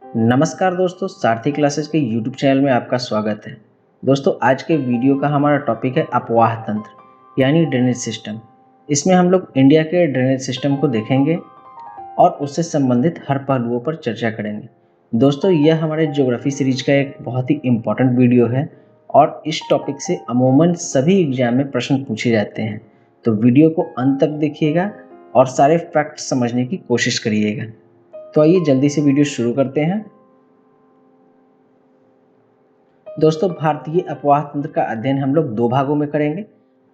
नमस्कार दोस्तों, सारथी क्लासेस के यूट्यूब चैनल में आपका स्वागत है। दोस्तों, आज के वीडियो का हमारा टॉपिक है अपवाह तंत्र यानी ड्रेनेज सिस्टम। इसमें हम लोग इंडिया के ड्रेनेज सिस्टम को देखेंगे और उससे संबंधित हर पहलुओं पर चर्चा करेंगे। दोस्तों, यह हमारे ज्योग्राफी सीरीज का एक बहुत ही इम्पोर्टेंट वीडियो है और इस टॉपिक से अमूमन सभी एग्जाम में प्रश्न पूछे जाते हैं। तो वीडियो को अंत तक देखिएगा और सारे फैक्ट समझने की कोशिश करिएगा। तो आइए जल्दी से वीडियो शुरू करते हैं। दोस्तों, भारतीय अपवाह तंत्र का अध्ययन हम लोग दो भागों में करेंगे।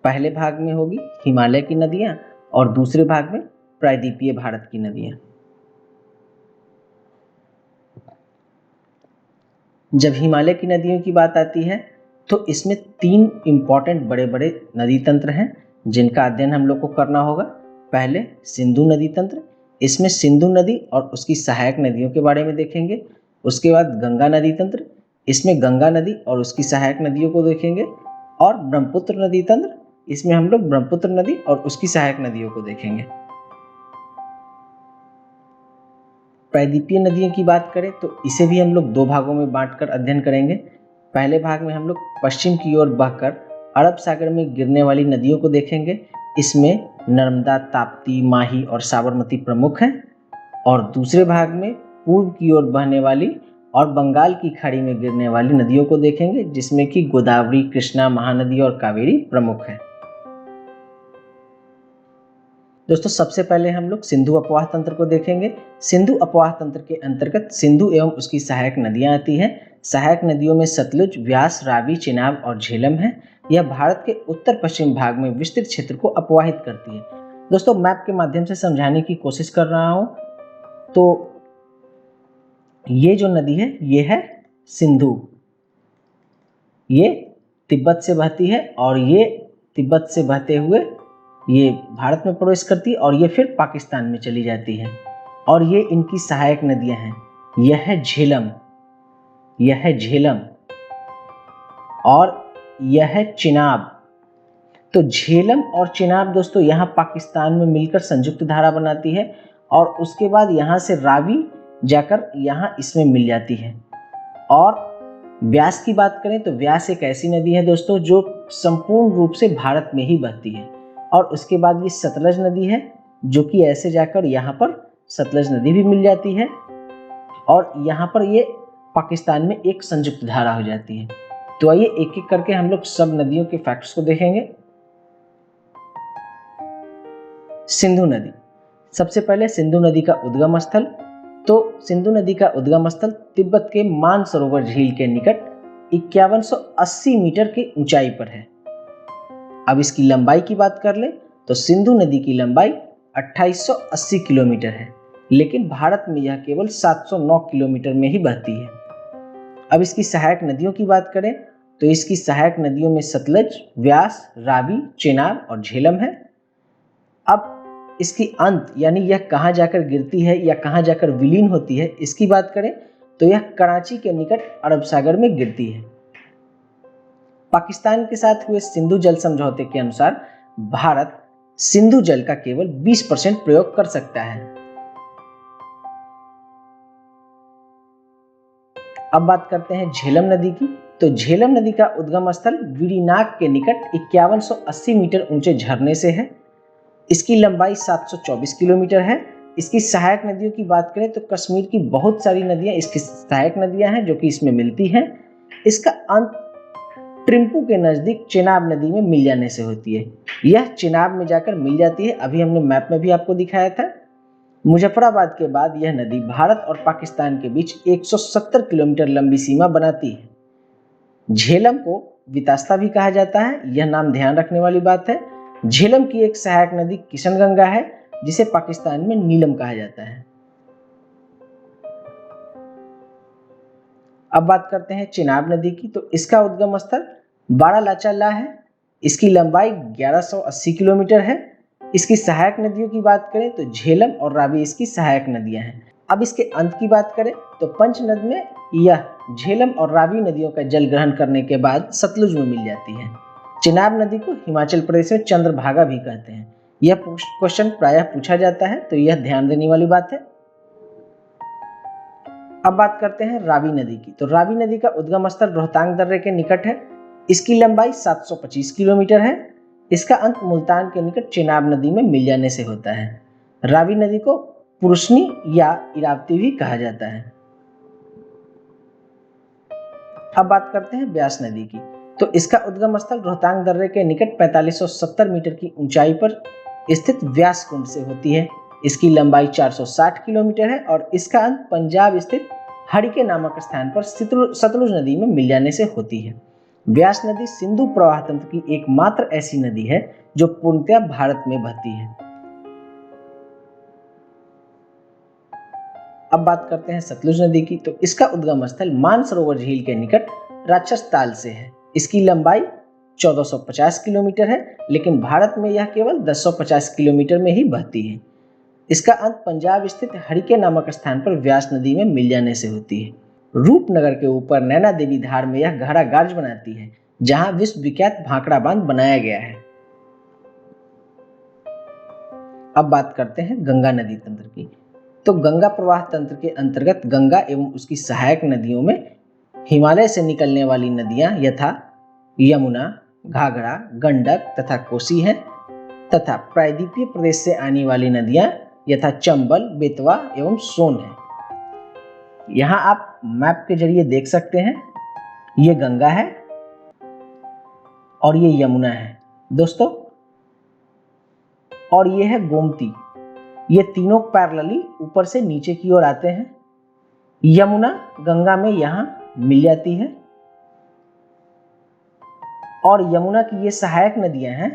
पहले भाग में होगी हिमालय की नदियां और दूसरे भाग में प्रायद्वीपीय भारत की नदियां। जब हिमालय की नदियों की बात आती है तो इसमें तीन इंपॉर्टेंट बड़े बड़े नदी तंत्र हैं जिनका अध्ययन हम लोग को करना होगा। पहले सिंधु नदी तंत्र, इसमें सिंधु नदी और उसकी सहायक नदियों के बारे में देखेंगे। उसके बाद गंगा नदी तंत्र, इसमें गंगा नदी और उसकी सहायक नदियों को देखेंगे। और ब्रह्मपुत्र नदी तंत्र, इसमें हम लोग ब्रह्मपुत्र नदी और उसकी सहायक नदियों को देखेंगे। प्रायद्वीपीय नदियों की बात करें तो इसे भी हम लोग दो भागों में बांटकर अध्ययन करेंगे। पहले भाग में हम लोग पश्चिम की ओर बहकर अरब सागर में गिरने वाली नदियों को देखेंगे। इसमें नर्मदा, ताप्ती, माही और साबरमती प्रमुख हैं। और दूसरे भाग में पूर्व की ओर बहने वाली और बंगाल की खाड़ी में गिरने वाली नदियों को देखेंगे, जिसमें कि गोदावरी, कृष्णा, महानदी और कावेरी प्रमुख हैं। दोस्तों, सबसे पहले हम लोग सिंधु अपवाह तंत्र को देखेंगे। सिंधु अपवाह तंत्र के अंतर्गत सिंधु एवं उसकी सहायक नदियां आती हैं। सहायक नदियों में सतलुज, व्यास, रावी, चेनाब और झेलम है। यह भारत के उत्तर पश्चिम भाग में विस्तृत क्षेत्र को अपवाहित करती है। दोस्तों, मैप के माध्यम से समझाने की कोशिश कर रहा हूं। तो ये जो नदी है ये है सिंधु। ये तिब्बत से बहती है और ये तिब्बत से बहते हुए ये भारत में प्रवेश करती है और ये फिर पाकिस्तान में चली जाती है। और ये इनकी सहायक नदियां हैं। यह है झेलम, यह है झेलम और यह है चिनाब। तो झेलम और चिनाब दोस्तों यहाँ पाकिस्तान में मिलकर संयुक्त धारा बनाती है और उसके बाद यहाँ से रावी जाकर यहाँ इसमें मिल जाती है। और व्यास की बात करें तो व्यास एक ऐसी नदी है दोस्तों जो संपूर्ण रूप से भारत में ही बहती है। और उसके बाद ये सतलज नदी है जो कि ऐसे जाकर यहाँ पर सतलज नदी भी मिल जाती है और यहाँ पर ये पाकिस्तान में एक संयुक्त धारा हो जाती है। तो आइए एक एक करके हम लोग सब नदियों के फैक्ट्स को देखेंगे। सिंधु नदी, सबसे पहले सिंधु नदी का उद्गम स्थल। तो सिंधु नदी का उद्गम स्थल तिब्बत के मानसरोवर झील के निकट 5180 मीटर की ऊंचाई पर है। अब इसकी लंबाई की बात कर ले तो सिंधु नदी की लंबाई 2880 किलोमीटर है, लेकिन भारत में यह केवल 709 किलोमीटर में ही बहती है। अब इसकी सहायक नदियों की बात करें तो इसकी सहायक नदियों में सतलज, व्यास, रावी, चेनाब और झेलम है। अब इसकी अंत यानी यह कहाँ जाकर गिरती है या कहाँ जाकर विलीन होती है, इसकी बात करें तो यह कराची के निकट अरब सागर में गिरती है। पाकिस्तान के साथ हुए सिंधु जल समझौते के अनुसार भारत सिंधु जल का केवल 20% प्रयोग कर सकता है। अब बात करते हैं झेलम नदी की। तो झेलम नदी का उद्गम स्थल वीरीनाग के निकट 5180 मीटर ऊंचे झरने से है। इसकी लंबाई 724 किलोमीटर है। इसकी सहायक नदियों की बात करें तो कश्मीर की बहुत सारी नदियां इसकी सहायक नदियां हैं जो कि इसमें मिलती हैं। इसका अंत ट्रिम्पू के नजदीक चेनाब नदी में मिल जाने से होती है। यह चेनाब में जाकर मिल जाती है। अभी हमने मैप में भी आपको दिखाया था। मुजफ्फराबाद के बाद यह नदी भारत और पाकिस्तान के बीच 170 किलोमीटर लंबी सीमा बनाती है। झेलम को वितास्ता भी कहा जाता है, यह नाम ध्यान रखने वाली बात है। झेलम की एक सहायक नदी किशनगंगा है जिसे पाकिस्तान में नीलम कहा जाता है। अब बात करते हैं चेनाब नदी की। तो इसका उद्गम स्थल बारालाचाला है। इसकी लंबाई 1180 किलोमीटर है। इसकी सहायक नदियों की बात करें तो झेलम और रावी इसकी सहायक नदियां हैं। अब इसके अंत की बात करें तो पंचनद में यह झेलम और रावी नदियों का जल ग्रहण करने के बाद सतलुज में मिल जाती है। चेनाब नदी को हिमाचल प्रदेश में चंद्रभागा भी कहते हैं। यह क्वेश्चन प्रायः पूछा जाता है, तो यह ध्यान देने वाली बात है। अब बात करते हैं रावी नदी की। तो रावी नदी का उद्गम स्थल रोहतांग दर्रे के निकट है। इसकी लंबाई 725 किलोमीटर है। इसका अंत मुल्तान के निकट चेनाब नदी में मिल जाने से होता है। रावी नदी को पुरुषनी या इरावती भी कहा जाता है। अब बात करते हैं ब्यास नदी की। तो इसका उद्गम स्थल रोहतांग दर्रे के निकट 4570 मीटर की ऊंचाई पर स्थित व्यास कुंड से होती है। इसकी लंबाई 460 किलोमीटर है और इसका अंत पंजाब स्थित हड़िके नामक स्थान पर सतलुज नदी में मिल जाने से होती है। व्यास नदी सिंधु प्रवाह तंत्र की एकमात्र ऐसी नदी है जो पूर्णतया भारत में बहती है। अब बात करते हैं सतलुज नदी की। तो इसका उद्गम स्थल मानसरोवर झील के निकट राक्षस ताल से है। इसकी लंबाई 1450 किलोमीटर है, लेकिन भारत में यह केवल 1050 किलोमीटर में ही बहती है। इसका अंत पंजाब स्थित हड़िके नामक स्थान पर व्यास नदी में मिल जाने से होती है। रूपनगर के ऊपर नैना देवी धार में यह गहरा गार्ज बनाती है, जहां विश्व विख्यात भाखड़ा बांध बनाया गया है। अब बात करते हैं गंगा नदी तंत्र की। तो गंगा प्रवाह तंत्र के अंतर्गत गंगा एवं उसकी सहायक नदियों में हिमालय से निकलने वाली नदियां यथा यमुना, घाघरा, गंडक तथा कोसी हैं, तथा प्रायद्वीपीय प्रदेश से आने वाली नदियां यथा चंबल, बेतवा एवं सोन है। यहां आप मैप के जरिए देख सकते हैं, ये गंगा है और ये यमुना है दोस्तों, और ये है गोमती। ये तीनों पैरेलली ऊपर से नीचे की ओर आते हैं। यमुना गंगा में यहां मिल जाती है और यमुना की ये सहायक नदियां हैं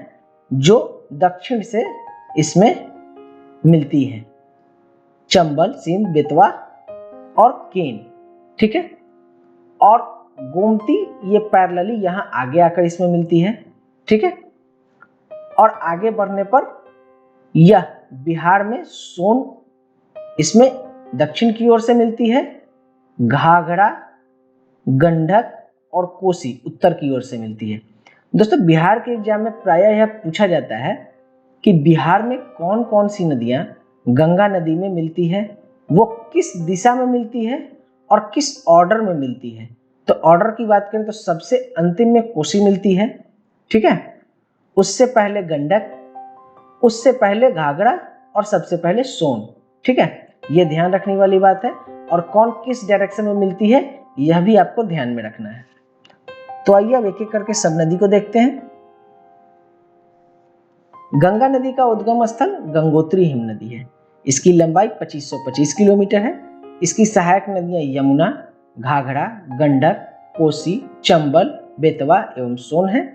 जो दक्षिण से इसमें मिलती हैं, चंबल, सिंध, बेतवा और केन, ठीक है। और गोमती ये पैरेलली यहां आगे आकर इसमें मिलती है, ठीक है। और आगे बढ़ने पर यह बिहार में सोन इसमें दक्षिण की ओर से मिलती है, घाघरा, गंडक और कोसी उत्तर की ओर से मिलती है। दोस्तों, बिहार के एग्जाम में प्रायः यह पूछा जाता है कि बिहार में कौन कौन सी नदियां गंगा नदी में मिलती है, वो किस दिशा में मिलती है और किस ऑर्डर में मिलती है। तो ऑर्डर की बात करें तो सबसे अंतिम में कोसी मिलती है, ठीक है, उससे पहले गंडक, उससे पहले घाघरा और सबसे पहले सोन, ठीक है। यह ध्यान रखने वाली बात है। और कौन किस डायरेक्शन में मिलती है यह भी आपको ध्यान में रखना है। तो आइए अब एक एक करके सब नदी को देखते हैं। गंगा नदी का उद्गम स्थल गंगोत्री हिमनदी है। इसकी लंबाई 2525 किलोमीटर है। इसकी सहायक नदियां यमुना, घाघरा, गंडक, कोसी, चंबल, बेतवा एवं सोन है।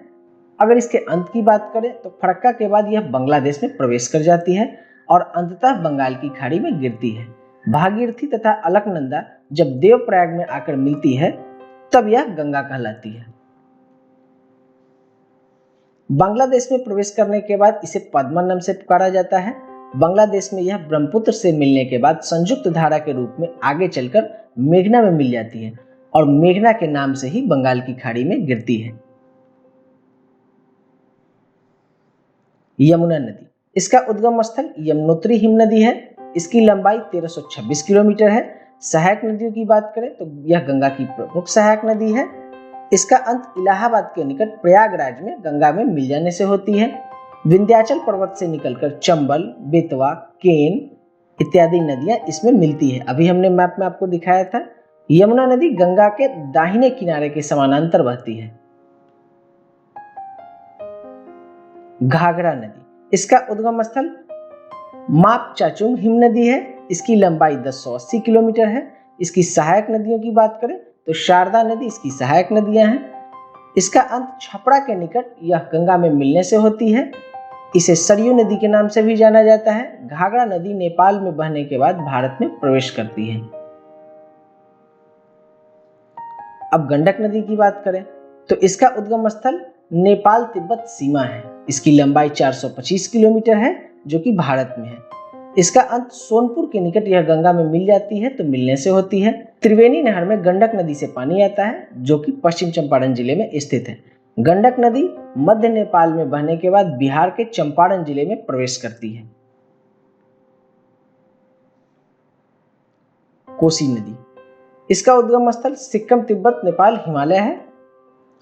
अगर इसके अंत की बात करें तो फरक्का के बाद यह बांग्लादेश में प्रवेश कर जाती है और अंततः बंगाल की खाड़ी में गिरती है। भागीरथी तथा अलकनंदा जब देवप्रयाग में आकर मिलती है तब यह गंगा कहलाती है। बांग्लादेश में प्रवेश करने के बाद इसे पद्मा नाम से पुकारा जाता है। बांग्लादेश में यह ब्रह्मपुत्र से मिलने के बाद संयुक्त धारा के रूप में आगे चलकर मेघना में मिल जाती है और मेघना के नाम से ही बंगाल की खाड़ी में गिरती है। यमुना नदी, इसका उद्गम स्थल यमुनोत्री हिमनदी है। इसकी लंबाई 1326 किलोमीटर है। सहायक नदियों की बात करें तो यह गंगा की प्रमुख सहायक नदी है। इसका अंत इलाहाबाद के निकट प्रयागराज में गंगा में मिल जाने से होती है। विंध्याचल पर्वत से निकलकर चंबल, बेतवा, केन इत्यादि नदियां इसमें मिलती है। अभी हमने मैप में आपको दिखाया था। यमुना नदी गंगा के दाहिने किनारे के समानांतर बहती है। घाघरा नदी, इसका उद्गम स्थल मापचाचुंग हिमनदी है। इसकी लंबाई 1080 किलोमीटर है। इसकी सहायक नदियों की बात करें तो शारदा नदी इसकी सहायक नदियां हैं। इसका अंत छपरा के निकट यह गंगा में मिलने से होती है। इसे सरयू नदी के नाम से भी जाना जाता है। घाघरा नदी नेपाल में बहने के बाद भारत में प्रवेश करती है। अब गंडक नदी की बात करें तो इसका उद्गम स्थल नेपाल तिब्बत सीमा है। इसकी लंबाई 425 किलोमीटर है जो कि भारत में है। इसका अंत सोनपुर के निकट यह गंगा में मिल जाती है तो मिलने से होती है। त्रिवेणी नहर में गंडक नदी से पानी आता है जो कि पश्चिम चंपारण जिले में स्थित है। गंडक नदी मध्य नेपाल में बहने के बाद बिहार के चंपारण जिले में प्रवेश करती है। कोसी नदी, इसका उद्गम स्थल सिक्किम, तिब्बत, नेपाल, हिमालय है।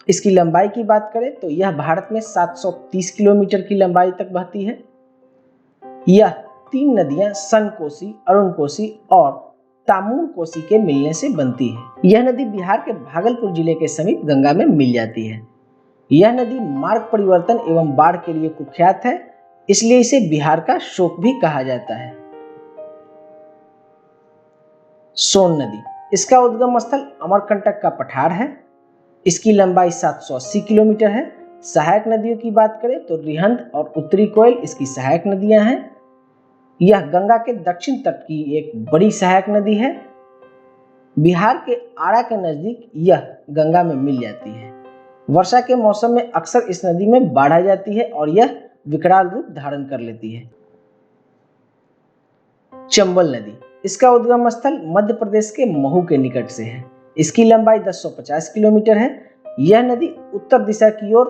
इसकी लंबाई की बात करें तो यह भारत में 730 किलोमीटर की लंबाई तक बहती है। यह 3 नदियां सनकोसी, अरुण कोसी और तामूर कोसी के मिलने से बनती है। यह नदी बिहार के भागलपुर जिले के समीप गंगा में मिल जाती है। यह नदी मार्ग परिवर्तन एवं बाढ़ के लिए कुख्यात है, इसलिए इसे बिहार का शोक भी कहा जाता है। सोन नदी, इसका उद्गम स्थल अमरकंटक का पठार है। इसकी लंबाई 780 किलोमीटर है। सहायक नदियों की बात करें तो रिहंद और उत्तरी कोयल इसकी सहायक नदियां हैं। यह गंगा के दक्षिण तट की एक बड़ी सहायक नदी है। बिहार के आरा के नजदीक यह गंगा में मिल जाती है। वर्षा के मौसम में अक्सर इस नदी में बाढ़ आ जाती है और यह विकराल रूप धारण कर लेती है। चंबल नदी, इसका उद्गम स्थल मध्य प्रदेश के महू के निकट से है। इसकी लंबाई 1050 किलोमीटर है। यह नदी उत्तर दिशा की ओर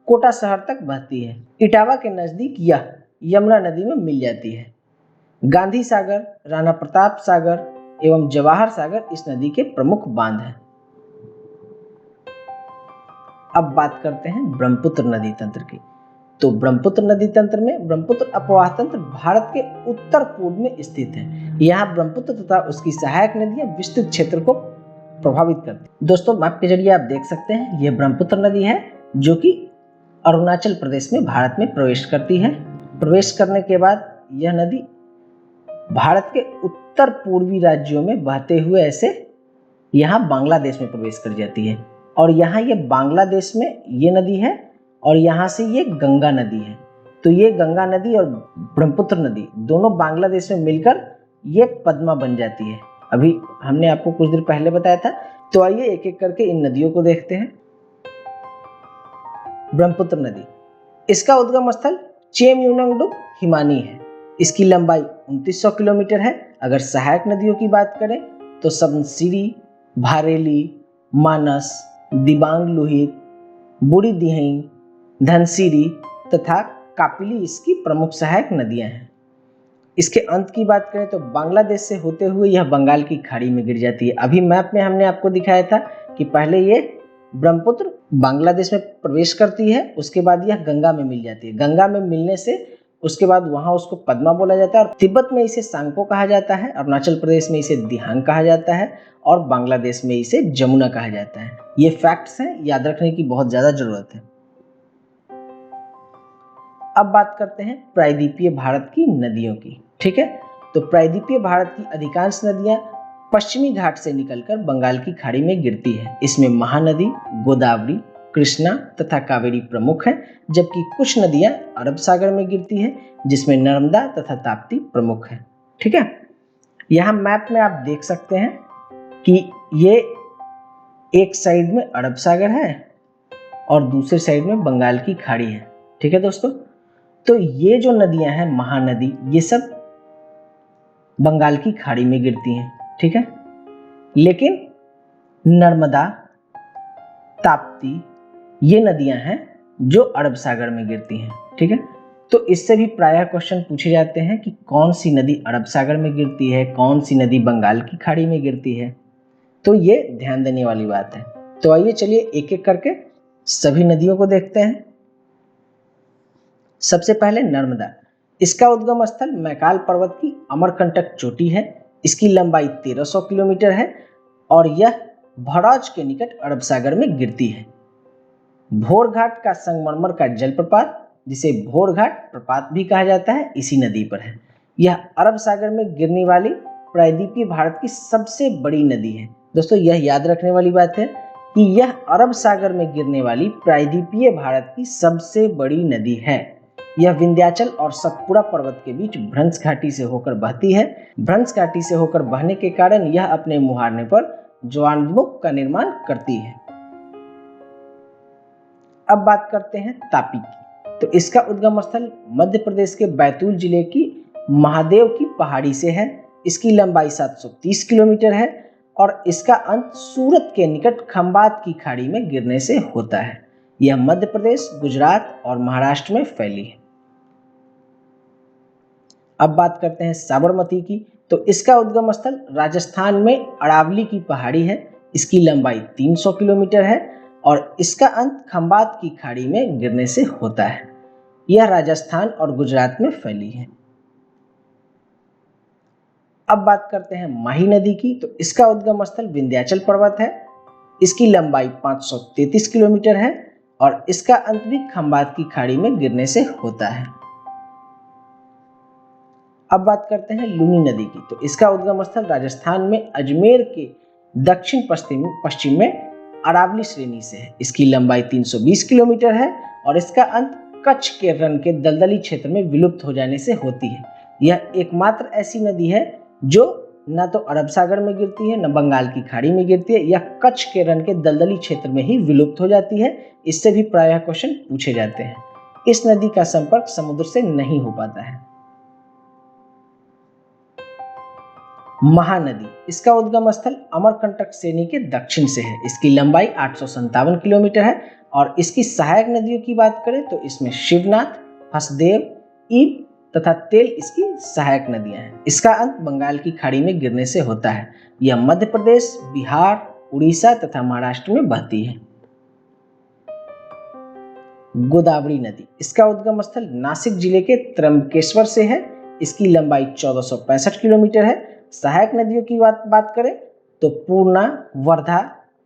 कोटा शहर तक बहती है। इटावा के नजदीक यह यमुना नदी में मिल जाती है। गांधी सागर, राणा प्रताप सागर एवं जवाहर सागर इस नदी के प्रमुख बांध हैं। अब बात करते हैं ब्रह्मपुत्र नदी तंत्र की। तो ब्रह्मपुत्र नदी तंत्र में ब्रह्मपुत्र अपवाह तंत्र भारत के उत्तर पूर्व में स्थित है। यहाँ ब्रह्मपुत्र तथा उसकी सहायक नदियां विस्तृत क्षेत्र को प्रभावित करती हैं। दोस्तों, मैप के जरिए आप देख सकते हैं यह ब्रह्मपुत्र नदी है जो कि अरुणाचल प्रदेश में भारत में प्रवेश करती है। प्रवेश करने के बाद यह नदी भारत के उत्तर पूर्वी राज्यों में बहते हुए ऐसे यहाँ बांग्लादेश में प्रवेश कर जाती है और यहाँ ये बांग्लादेश में ये नदी है और यहाँ से ये गंगा नदी है। तो ये गंगा नदी और ब्रह्मपुत्र नदी दोनों बांग्लादेश में मिलकर ये पद्मा बन जाती है। अभी हमने आपको कुछ देर पहले बताया था। तो आइए एक एक करके इन नदियों को देखते हैं। ब्रह्मपुत्र नदी, इसका उद्गम स्थल चेमयूनंगडुक हिमानी है। इसकी लंबाई 2900 किलोमीटर है। अगर सहायक नदियों की बात करें तो सबनसिरी, भारेली, मानस, दिबांग लोहित, बूढ़ी दिहिंग, धनसिरी तथा कापिली इसकी प्रमुख सहायक नदियां हैं। इसके अंत की बात करें तो बांग्लादेश से होते हुए यह बंगाल की खाड़ी में गिर जाती है। अभी मैप में हमने आपको दिखाया था कि पहले ये ब्रह्मपुत्र बांग्लादेश में प्रवेश करती है, उसके बाद यह गंगा में मिल जाती है। गंगा में मिलने से उसके बाद वहां उसको पद्मा बोला जाता है और तिब्बत में इसे सांगपो कहा जाता है, अरुणाचल प्रदेश में इसे दिहांग कहा जाता है और बांग्लादेश में इसे जमुना कहा जाता है। ये फैक्ट्स हैं, याद रखने की बहुत ज्यादा जरूरत है। अब बात करते हैं प्रायद्वीपीय भारत की नदियों की। ठीक है, तो प्रायद्वीपीय भारत की अधिकांश नदियां पश्चिमी घाट से निकलकर बंगाल की खाड़ी में गिरती है। इसमें महानदी, गोदावरी, कृष्णा तथा कावेरी प्रमुख हैं, जबकि कुछ नदियां अरब सागर में गिरती हैं जिसमें नर्मदा तथा ताप्ती प्रमुख हैं। ठीक है, यहाँ मैप में आप देख सकते हैं कि ये एक साइड में अरब सागर है और दूसरे साइड में बंगाल की खाड़ी है। ठीक है दोस्तों, तो ये जो नदियां हैं महानदी, ये सब बंगाल की खाड़ी में गिरती हैं। ठीक है, लेकिन नर्मदा, ताप्ती ये नदियां हैं जो अरब सागर में गिरती हैं। ठीक है, तो इससे भी प्रायः क्वेश्चन पूछे जाते हैं कि कौन सी नदी अरब सागर में गिरती है, कौन सी नदी बंगाल की खाड़ी में गिरती है। तो ये ध्यान देने वाली बात है। तो आइए चलिए एक एक करके सभी नदियों को देखते हैं। सबसे पहले नर्मदा, इसका उद्गम स्थल मैकाल पर्वत की अमरकंटक चोटी है। इसकी लंबाई 1300 किलोमीटर है और यह भड़ौच के निकट अरब सागर में गिरती है। भोरघाट का संगमरमर का जलप्रपात, जिसे भोरघाट प्रपात भी कहा जाता है, इसी नदी पर है। यह अरब सागर में गिरने वाली प्रायद्वीपीय भारत की सबसे बड़ी नदी है। दोस्तों, यह याद रखने वाली बात है कि यह अरब सागर में गिरने वाली प्रायद्वीपीय भारत की सबसे बड़ी नदी है। यह विंध्याचल और सतपुड़ा पर्वत के बीच भ्रंश घाटी से होकर बहती है। भ्रंश घाटी से होकर बहने के कारण यह अपने मुहाने पर ज्वालामुख का निर्माण करती है। अब बात करते हैं तापी की। तो इसका उद्गम स्थल मध्य प्रदेश के बैतूल जिले की महादेव की पहाड़ी से है। इसकी लंबाई 730 किलोमीटर है और इसका अंत सूरत के निकट खंबात की खाड़ी में गिरने से होता है। यह मध्य प्रदेश, गुजरात और महाराष्ट्र में फैली है। अब बात करते हैं साबरमती की। तो इसका उद्गम स्थल राजस्थान में अरावली की पहाड़ी है। इसकी लंबाई 300 किलोमीटर है और इसका अंत खंबात की खाड़ी में गिरने से होता है। यह राजस्थान और गुजरात में फैली है। अब बात करते हैं माही नदी की। तो इसका उद्गम स्थल विंध्याचल पर्वत है। इसकी लंबाई 533 किलोमीटर है और इसका अंत भी खंबात की खाड़ी में गिरने से होता है। अब बात करते हैं लूनी नदी की। तो इसका उद्गम स्थल राजस्थान में अजमेर के दक्षिण पश्चिम में अरावली श्रेणी से है। इसकी लंबाई 320 किलोमीटर है और इसका अंत कच्छ के रण के दलदली क्षेत्र में विलुप्त हो जाने से होती है। यह एकमात्र ऐसी नदी है जो न तो अरब सागर में गिरती है, न बंगाल की खाड़ी में गिरती है। यह कच्छ के रण के दलदली क्षेत्र में ही विलुप्त हो जाती है। इससे भी प्रायः क्वेश्चन पूछे जाते हैं। इस नदी का संपर्क समुद्र से नहीं हो पाता है। महानदी, इसका उद्गम स्थल अमरकंटक श्रेणी के दक्षिण से है। इसकी लंबाई 857 किलोमीटर है और इसकी सहायक नदियों की बात करें तो इसमें शिवनाथ, हसदेव, ईब तथा तेल इसकी सहायक नदियां हैं। इसका अंत बंगाल की खाड़ी में गिरने से होता है। यह मध्य प्रदेश, बिहार, उड़ीसा तथा महाराष्ट्र में बहती है। गोदावरी नदी, इसका उद्गम स्थल नासिक जिले के त्र्यंबकेश्वर से है। इसकी लंबाई 1465 किलोमीटर है। सहायक नदियों की बात करें तो पूर्णा, वर्धा,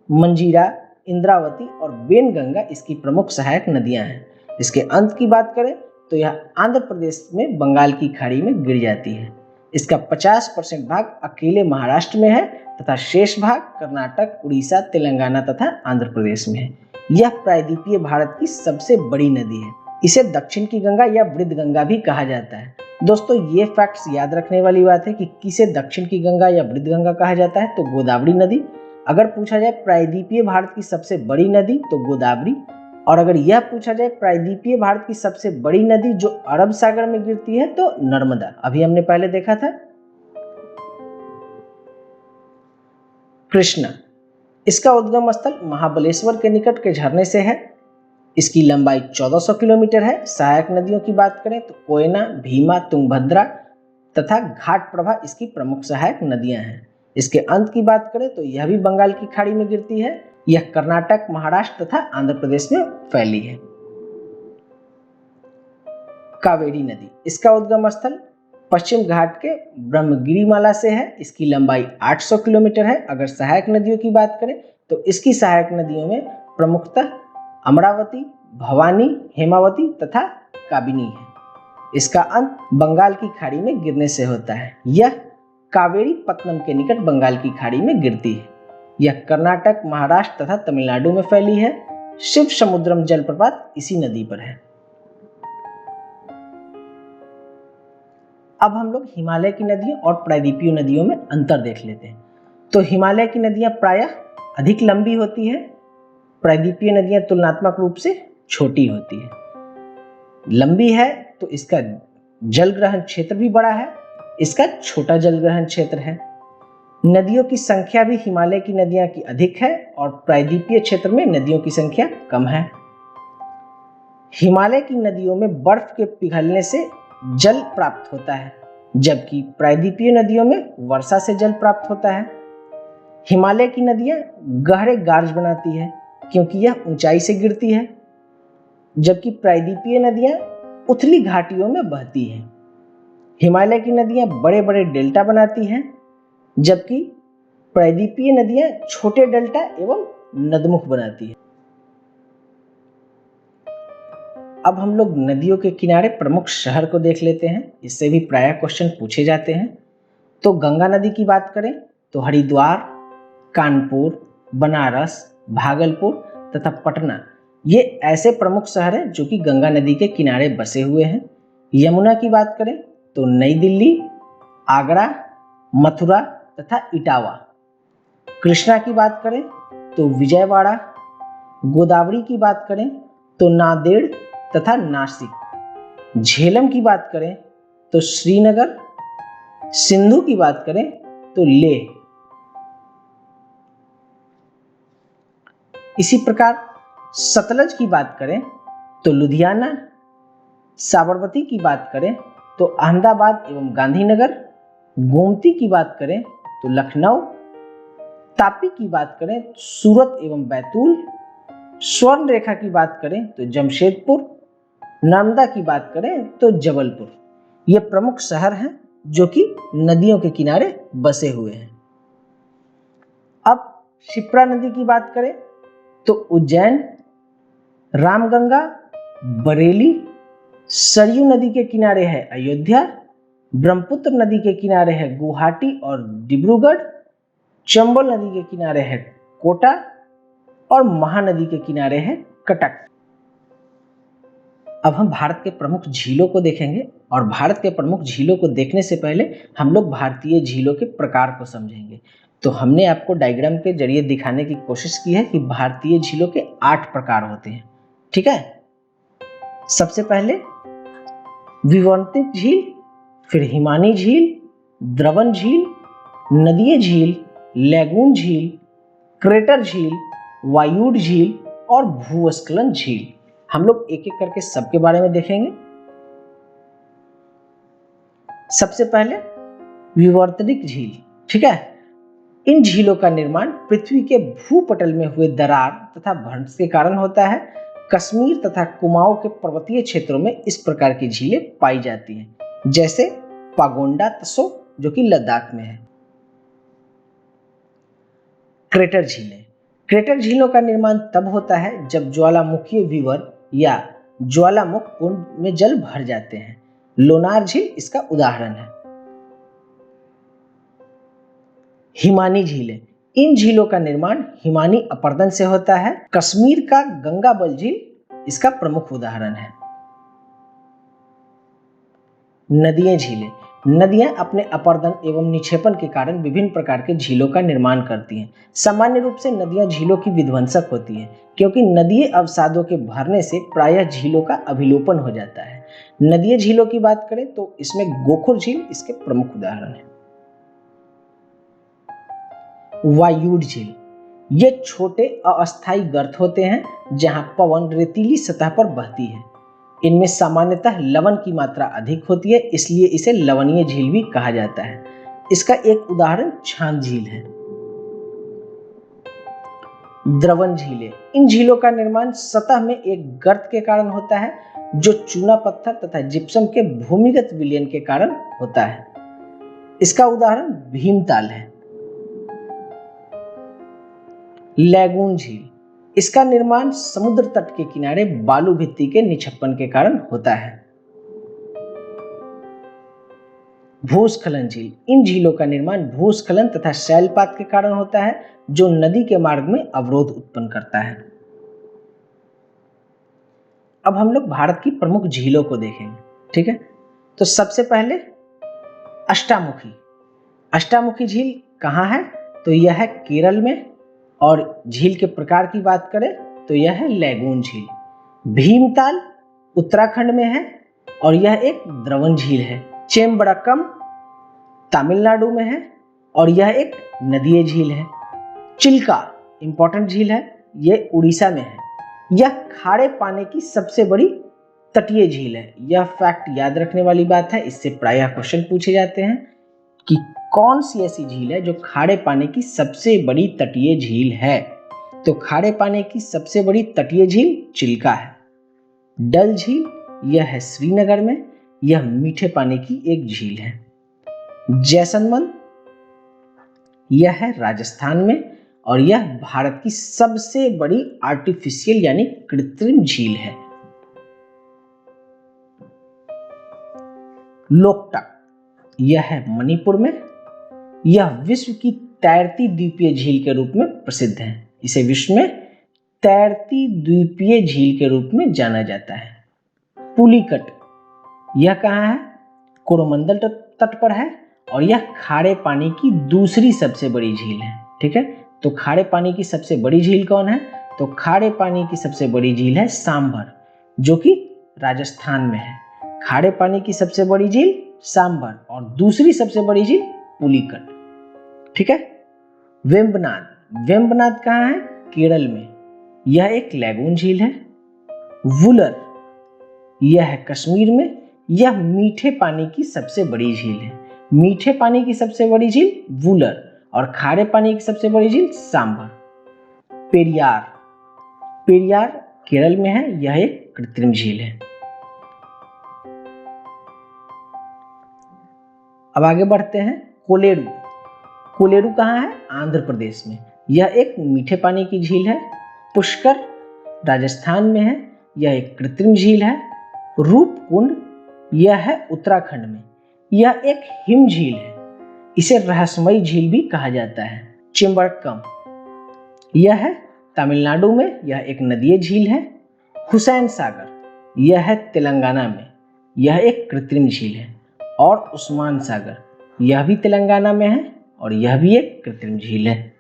मंजीरा, इंद्रावती और बेनगंगा इसकी प्रमुख सहायक नदियां हैं। इसके अंत की बात करें तो यह आंध्र प्रदेश में बंगाल की खाड़ी में गिर जाती है। इसका 50% भाग अकेले महाराष्ट्र में है तथा शेष भाग कर्नाटक, उड़ीसा, तेलंगाना तथा आंध्र प्रदेश में है। यह प्रायद्वीपीय भारत की सबसे बड़ी नदी है। इसे दक्षिण की गंगा या वृद्ध गंगा भी कहा जाता है। दोस्तों, ये फैक्ट्स याद रखने वाली बात है कि किसे दक्षिण की गंगा या वृद्ध गंगा कहा जाता है तो गोदावरी नदी। अगर पूछा जाए प्रायद्वीपीय भारत की सबसे बड़ी नदी तो गोदावरी, और अगर यह पूछा जाए प्रायद्वीपीय भारत की सबसे बड़ी नदी जो अरब सागर में गिरती है तो नर्मदा, अभी हमने पहले देखा था। कृष्णा, इसका उद्गम स्थल महाबलेश्वर के निकट के झरने से है। इसकी लंबाई 1400 किलोमीटर है। सहायक नदियों की बात करें तो कोयना, भीमा, तुंगभद्रा तथा घाट प्रभा इसकी प्रमुख सहायक नदियां हैं। इसके अंत की बात करें तो यह भी बंगाल की खाड़ी में गिरती है। यह कर्नाटक, महाराष्ट्र तथा आंध्र प्रदेश में फैली है। कावेरी नदी, इसका उद्गम स्थल पश्चिम घाट के ब्रह्मगिरिमाला से है। इसकी लंबाई 800 किलोमीटर है। अगर सहायक नदियों की बात करें तो इसकी सहायक नदियों में प्रमुखतः अमरावती, भवानी, हेमावती तथा काबिनी है। इसका अंत बंगाल की खाड़ी में गिरने से होता है। यह कावेरी पत्तनम के निकट बंगाल की खाड़ी में गिरती है। यह कर्नाटक, महाराष्ट्र तथा तमिलनाडु में फैली है। शिव समुद्रम जलप्रपात इसी नदी पर है। अब हम लोग हिमालय की नदियों और प्रायद्वीपीय नदियों में अंतर देख लेते हैं। तो हिमालय की नदियां प्रायः अधिक लंबी होती है। प्रायद्वीपीय नदियां तुलनात्मक रूप से छोटी होती है। लंबी है तो इसका जल ग्रहण क्षेत्र भी बड़ा है, इसका छोटा जल ग्रहण क्षेत्र है। नदियों की संख्या भी हिमालय की नदियां की अधिक है और प्रायद्वीपीय क्षेत्र में नदियों की संख्या कम है। हिमालय की नदियों में बर्फ के पिघलने से जल प्राप्त होता है, जबकि प्रायद्वीपीय नदियों में वर्षा से जल प्राप्त होता है। हिमालय की नदियां गहरे गार्ज बनाती है क्योंकि यह ऊंचाई से गिरती है, जबकि प्रायद्वीपीय नदियां उथली घाटियों में बहती हैं। हिमालय की नदियां बड़े बड़े डेल्टा बनाती हैं, जबकि प्रायद्वीपीय नदियां छोटे डेल्टा एवं नदमुख बनाती हैं। अब हम लोग नदियों के किनारे प्रमुख शहर को देख लेते हैं। इससे भी प्रायः क्वेश्चन पूछे जाते हैं। तो गंगा नदी की बात करें तो हरिद्वार, कानपुर, बनारस, भागलपुर तथा पटना ये ऐसे प्रमुख शहर हैं जो कि गंगा नदी के किनारे बसे हुए हैं। यमुना की बात करें तो नई दिल्ली, आगरा, मथुरा तथा इटावा। कृष्णा की बात करें तो विजयवाड़ा। गोदावरी की बात करें तो नांदेड़ तथा नासिक। झेलम की बात करें तो श्रीनगर। सिंधु की बात करें तो लेह। इसी प्रकार सतलज की बात करें तो लुधियाना। साबरमती की बात करें तो अहमदाबाद एवं गांधीनगर। गोमती की बात करें तो लखनऊ, तापी की बात करें तो सूरत एवं बैतूल, स्वर्ण रेखा की बात करें तो जमशेदपुर, नर्मदा की बात करें तो जबलपुर। ये प्रमुख शहर हैं जो कि नदियों के किनारे बसे हुए हैं। अब शिप्रा नदी की बात करें तो उज्जैन, रामगंगा, बरेली, सरयू नदी के किनारे है अयोध्या, ब्रह्मपुत्र नदी के किनारे है गुवाहाटी और डिब्रूगढ़, चंबल नदी के किनारे है कोटा और महानदी के किनारे है कटक। अब हम भारत के प्रमुख झीलों को देखेंगे और भारत के प्रमुख झीलों को देखने से पहले हम लोग भारतीय झीलों के प्रकार को समझेंगे। तो हमने आपको डायग्राम के जरिए दिखाने की कोशिश की है कि भारतीय झीलों के 8 प्रकार होते हैं। ठीक है, सबसे पहले विवर्तित झील, फिर हिमानी झील, द्रवन झील, नदीय झील, लैगून झील, क्रेटर झील, वायुड झील और भूस्खलन झील। हम लोग एक एक करके सबके बारे में देखेंगे। सबसे पहले विवर्तनिक झील। ठीक है, इन झीलों का निर्माण पृथ्वी के भूपटल में हुए दरार तथा भ्रंश के कारण होता है। कश्मीर तथा कुमाऊं के पर्वतीय क्षेत्रों में इस प्रकार की झीलें पाई जाती हैं, जैसे पागोंडा तसो जो कि लद्दाख में है। क्रेटर झीलें। क्रेटर झीलों का निर्माण तब होता है जब ज्वालामुखीय विवर या ज्वालामुख कुंड में जल भर जाते हैं। लोनार झील इसका उदाहरण है। हिमानी झीलें। इन झीलों का निर्माण हिमानी अपर्दन से होता है। कश्मीर का गंगाबल झील इसका प्रमुख उदाहरण है। नदीय झीलें। नदियां अपने अपर्दन एवं निक्षेपण के कारण विभिन्न प्रकार के झीलों का निर्माण करती हैं। सामान्य रूप से नदियां झीलों की विध्वंसक होती हैं, क्योंकि नदीय अवसादों के भरने से प्रायः झीलों का अभिलोपन हो जाता है। नदीय झीलों की बात करें तो इसमें गोखुर झील इसके प्रमुख उदाहरण है। वायुड झील। ये छोटे अस्थायी गर्त होते हैं जहां पवन रेतीली सतह पर बहती है। इनमें सामान्यतः लवण की मात्रा अधिक होती है, इसलिए इसे लवणीय झील भी कहा जाता है। इसका एक उदाहरण छान झील है। द्रवन झीलें। इन झीलों का निर्माण सतह में एक गर्त के कारण होता है, जो चूना पत्थर तथा जिप्सम के भूमिगत विलयन के कारण होता है। इसका उदाहरण भीमताल है। लैगून झील। इसका निर्माण समुद्र तट के किनारे बालू भित्ति के निक्षेपण के कारण होता है। भूस्खलन झील। इन झीलों का निर्माण भूस्खलन तथा शैलपात के कारण होता है, जो नदी के मार्ग में अवरोध उत्पन्न करता है। अब हम लोग भारत की प्रमुख झीलों को देखेंगे। ठीक है, तो सबसे पहले अष्टामुखी। अष्टामुखी झील कहाँ है? तो यह है केरल में। और झील के प्रकार की बात करें तो यह है लैगून झील। भीमताल उत्तराखंड में है और यह एक द्रवन झील है। चेम्बरकम तमिलनाडु में है और यह एक नदीय झील है। चिल्का इंपॉर्टेंट झील है, यह उड़ीसा में है। यह खारे पानी की सबसे बड़ी तटीय झील है। यह फैक्ट याद रखने वाली बात है, इससे प्रायः क्वेश्चन पूछे जाते हैं कि कौन सी ऐसी झील है जो खारे पानी की सबसे बड़ी तटीय झील है। तो खारे पानी की सबसे बड़ी तटीय झील चिल्का है। डल झील, यह है श्रीनगर में, यह मीठे पानी की एक झील है। जैसलमेर, यह है राजस्थान में और यह भारत की सबसे बड़ी आर्टिफिशियल यानी कृत्रिम झील है। लोकटक, यह है मणिपुर में। यह विश्व की तैरती द्वीपीय झील के रूप में प्रसिद्ध है। इसे विश्व में तैरती द्वीपीय झील के रूप में जाना जाता है। पुलिकट, यह कहाँ है? कोरोमंडल तट पर है और यह खारे पानी की दूसरी सबसे बड़ी झील है। ठीक है, तो खारे पानी की सबसे बड़ी झील कौन है? तो खारे पानी की सबसे बड़ी झील है सांभर, जो कि राजस्थान में है। खारे पानी की सबसे बड़ी झील सांभर और दूसरी सबसे बड़ी झील पुलिकट। ठीक है, वेम्बनाड। वेम्बनाड कहाँ है? केरल में। यह एक लैगून झील है। वुलर, यह है कश्मीर में। यह मीठे पानी की सबसे बड़ी झील है। मीठे पानी की सबसे बड़ी झील वूलर और खारे पानी की सबसे बड़ी झील सांभर। पेरियार, पेरियार केरल में है, यह एक कृत्रिम झील है। अब आगे बढ़ते हैं। कोलेरू, कोलेरू कहाँ है? आंध्र प्रदेश में। यह एक मीठे पानी की झील है। पुष्कर राजस्थान में है, यह एक कृत्रिम झील है। रूपकुंड, यह है उत्तराखंड में, यह एक हिम झील है, इसे रहस्यमयी झील भी कहा जाता है। चिंबड़कम, यह है तमिलनाडु में, यह एक नदीय झील है। हुसैन सागर, यह है तेलंगाना में, यह एक कृत्रिम झील है। और उस्मान सागर, यह भी तेलंगाना में है और यह भी एक कृत्रिम झील है।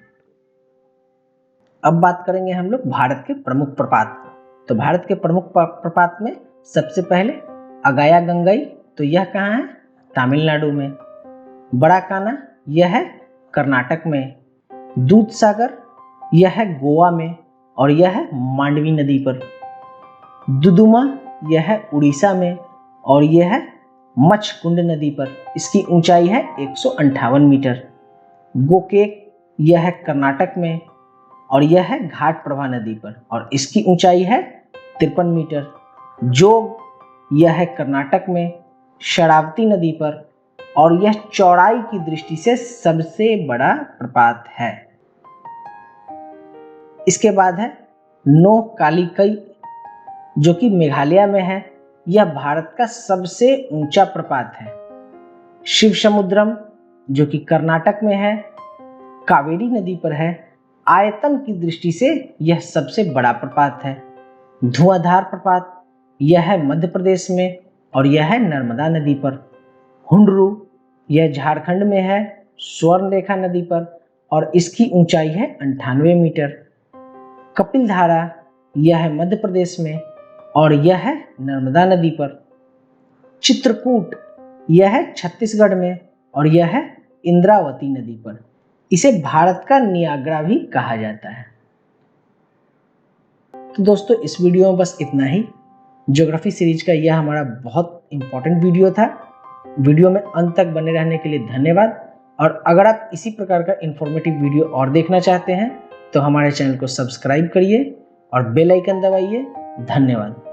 अब बात करेंगे हम लोग भारत के प्रमुख प्रपात को। तो भारत के प्रमुख प्रपात में सबसे पहले अगाया गंगई, तो यह कहाँ है? तमिलनाडु में। बड़ा काना, यह है कर्नाटक में। दूध सागर, यह है गोवा में और यह है मांडवी नदी पर। दुदुमा, यह है उड़ीसा में और यह है मच्छकुंड नदी पर, इसकी ऊंचाई है 158 मीटर। गोकेक, यह है कर्नाटक में और यह है घाट प्रभा नदी पर और इसकी ऊंचाई है 53 मीटर। जोग, यह है कर्नाटक में शरावती नदी पर और यह चौड़ाई की दृष्टि से सबसे बड़ा प्रपात है। इसके बाद है नोह कालिकई, जो कि मेघालय में है, यह भारत का सबसे ऊंचा प्रपात है। शिव समुद्रम, जो कि कर्नाटक में है, कावेरी नदी पर है, आयतन की दृष्टि से यह सबसे बड़ा प्रपात है। धुआंधार प्रपात, यह है मध्य प्रदेश में और यह है नर्मदा नदी पर। हुंडरू, यह झारखंड में है, स्वर्णरेखा नदी पर और इसकी ऊंचाई है 98 मीटर। कपिलधारा, यह है मध्य प्रदेश में और यह है नर्मदा नदी पर। चित्रकूट, यह है छत्तीसगढ़ में और यह है इंद्रावती नदी पर, इसे भारत का नियाग्रा भी कहा जाता है। तो दोस्तों इस वीडियो में बस इतना ही। ज्योग्राफी सीरीज का यह हमारा बहुत इंपॉर्टेंट वीडियो था। वीडियो में अंत तक बने रहने के लिए धन्यवाद। और अगर आप इसी प्रकार का इंफॉर्मेटिव वीडियो और देखना चाहते हैं तो हमारे चैनल को सब्सक्राइब करिए और बेल आइकन दबाइए। धन्यवाद।